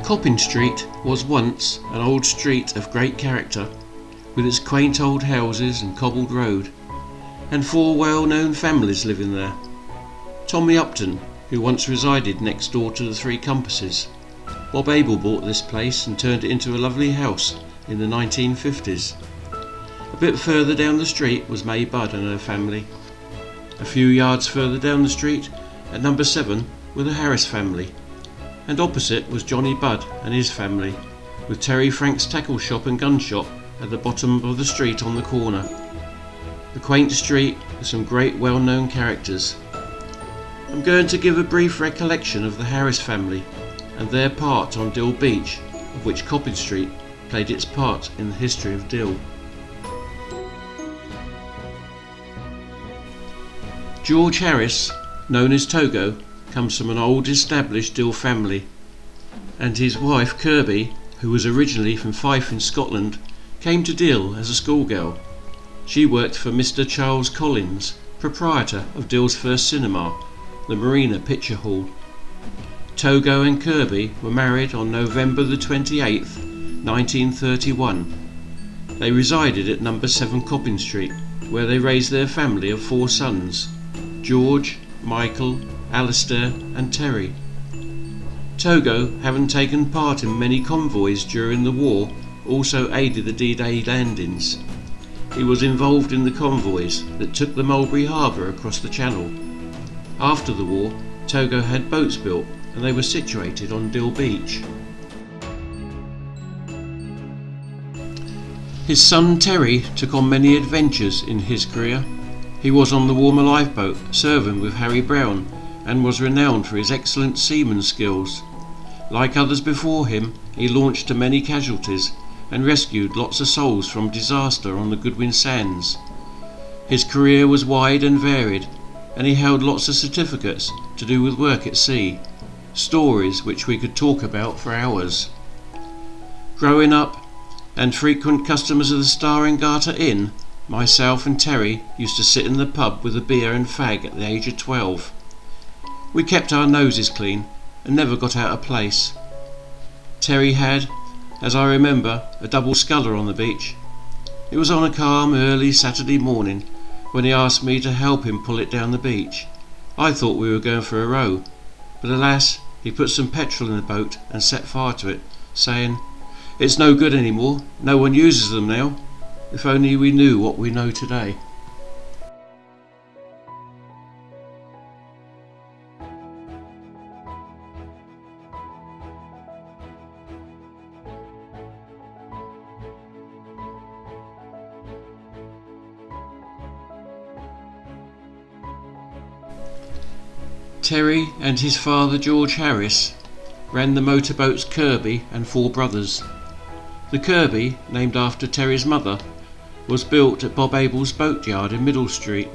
Coppin Street was once an old street of great character, with its quaint old houses and cobbled road, and 4 well-known families living there. Tommy Upton, who once resided next door to the Three Compasses. Bob Abel bought this place and turned it into a lovely house in the 1950s. A bit further down the street was May Budd and her family. A few yards further down the street, at number 7, were the Harris family, and opposite was Johnny Budd and his family, with Terry Frank's tackle shop and gun shop at the bottom of the street on the corner. A quaint street with some great well-known characters. I'm going to give a brief recollection of the Harris family and their part on Dill Beach, of which Coppin Street played its part in the history of Dill. George Harris, known as Togo, comes from an old established Dill family, and his wife Kirby, who was originally from Fife in Scotland, came to Dill as a schoolgirl. She worked for Mr. Charles Collins, proprietor of Dill's first cinema, the Marina Picture Hall. Togo and Kirby were married on November the 28th, 1931. They resided at number 7 Coppin Street, where they raised their family of 4 sons, George, Michael, Alistair and Terry. Togo, having taken part in many convoys during the war, also aided the D-Day landings. He was involved in the convoys that took the Mulberry Harbour across the Channel. After the war, Togo had boats built and they were situated on Dill Beach. His son Terry took on many adventures in his career. He was on the Warmer lifeboat serving with Harry Brown and was renowned for his excellent seaman skills. Like others before him, he launched to many casualties and rescued lots of souls from disaster on the Goodwin Sands. His career was wide and varied, and he held lots of certificates to do with work at sea, stories which we could talk about for hours. Growing up, and frequent customers of the Star and Garter Inn, myself and Terry used to sit in the pub with a beer and fag at the age of 12. We kept our noses clean and never got out of place. Terry had, as I remember, a double sculler on the beach. It was on a calm early Saturday morning when he asked me to help him pull it down the beach. I thought we were going for a row, but alas, he put some petrol in the boat and set fire to it, saying, "It's no good anymore, no one uses them now. If only we knew what we know today." Terry and his father George Harris ran the motorboats Kirby and 4 brothers. The Kirby, named after Terry's mother, was built at Bob Abel's boatyard in Middle Street,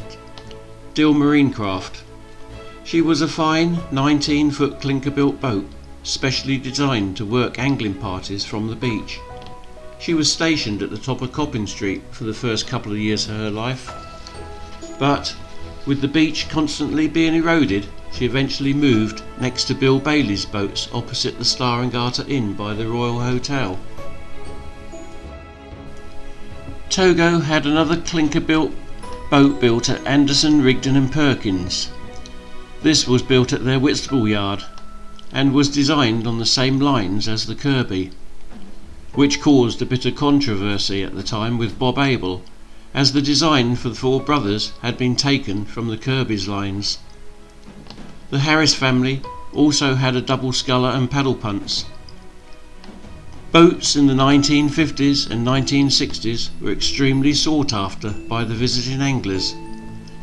Dill Marine Craft. She was a fine 19-foot clinker-built boat, specially designed to work angling parties from the beach. She was stationed at the top of Coppin Street for the first couple of years of her life, but with the beach constantly being eroded, she eventually moved next to Bill Bailey's boats opposite the Star and Garter Inn by the Royal Hotel. Togo had another clinker-built boat built at Anderson, Rigdon and Perkins. This was built at their Whitstable yard and was designed on the same lines as the Kirby, which caused a bit of controversy at the time with Bob Abel, as the design for the 4 brothers had been taken from the Kirby's lines. The Harris family also had a double sculler and paddle punts. Boats in the 1950s and 1960s were extremely sought after by the visiting anglers,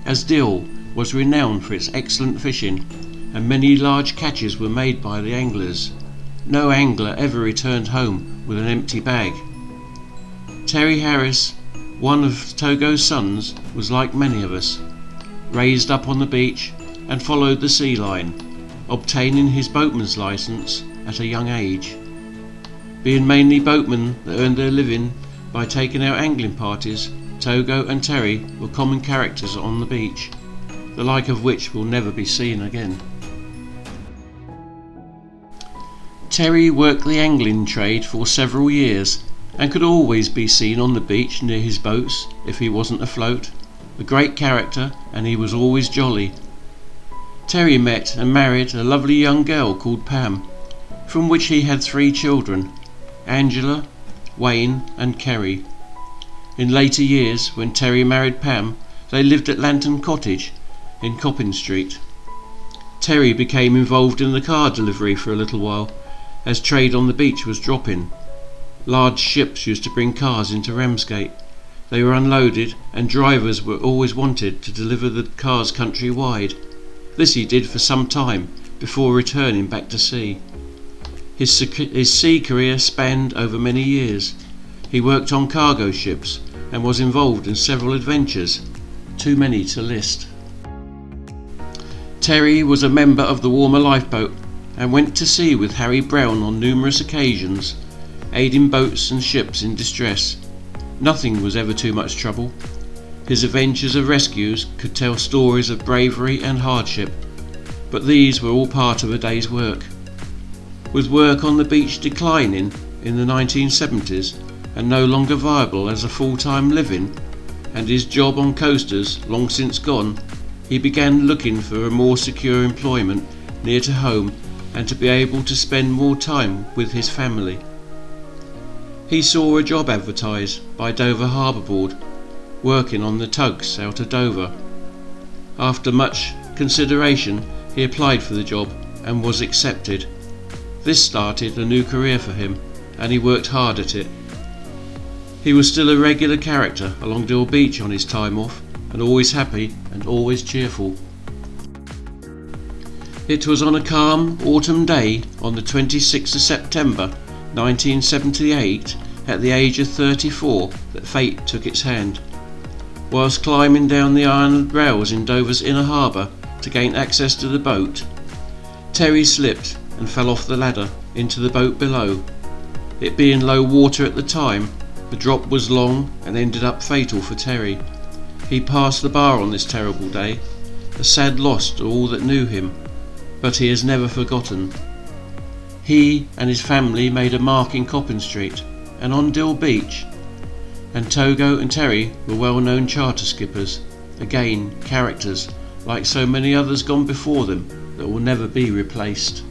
as Dill was renowned for its excellent fishing, and many large catches were made by the anglers. No angler ever returned home with an empty bag. Terry Harris, one of Togo's sons, was like many of us, raised up on the beach and followed the sea line, obtaining his boatman's licence at a young age. Being mainly boatmen that earned their living by taking out angling parties, Togo and Terry were common characters on the beach, the like of which will never be seen again. Terry worked the angling trade for several years and could always be seen on the beach near his boats if he wasn't afloat. A great character, and he was always jolly. Terry met and married a lovely young girl called Pam, from which he had 3 children, Angela, Wayne and Kerry. In later years, when Terry married Pam, they lived at Lantern Cottage in Coppin Street. Terry became involved in the car delivery for a little while, as trade on the beach was dropping. Large ships used to bring cars into Ramsgate. They were unloaded, and drivers were always wanted to deliver the cars countrywide. This he did for some time before returning back to sea. His sea career spanned over many years. He worked on cargo ships and was involved in several adventures, too many to list. Terry was a member of the Warmer Lifeboat and went to sea with Harry Brown on numerous occasions, aiding boats and ships in distress. Nothing was ever too much trouble. His adventures of rescues could tell stories of bravery and hardship, but these were all part of a day's work. With work on the beach declining in the 1970s and no longer viable as a full-time living, and his job on coasters long since gone, he began looking for a more secure employment near to home and to be able to spend more time with his family. He saw a job advertised by Dover Harbour Board, working on the tugs out of Dover. After much consideration, he applied for the job and was accepted. This started a new career for him, and he worked hard at it. He was still a regular character along Dill Beach on his time off, and always happy and always cheerful. It was on a calm autumn day on the 26th of September 1978, at the age of 34, that fate took its hand. Whilst climbing down the iron rails in Dover's inner harbour to gain access to the boat, Terry slipped and fell off the ladder into the boat below. It being low water at the time, the drop was long and ended up fatal for Terry. He passed the bar on this terrible day, a sad loss to all that knew him, but he has never forgotten. He and his family made a mark in Coppin Street and on Dill Beach, and Togo and Terry were well-known charter skippers, again characters like so many others gone before them that will never be replaced.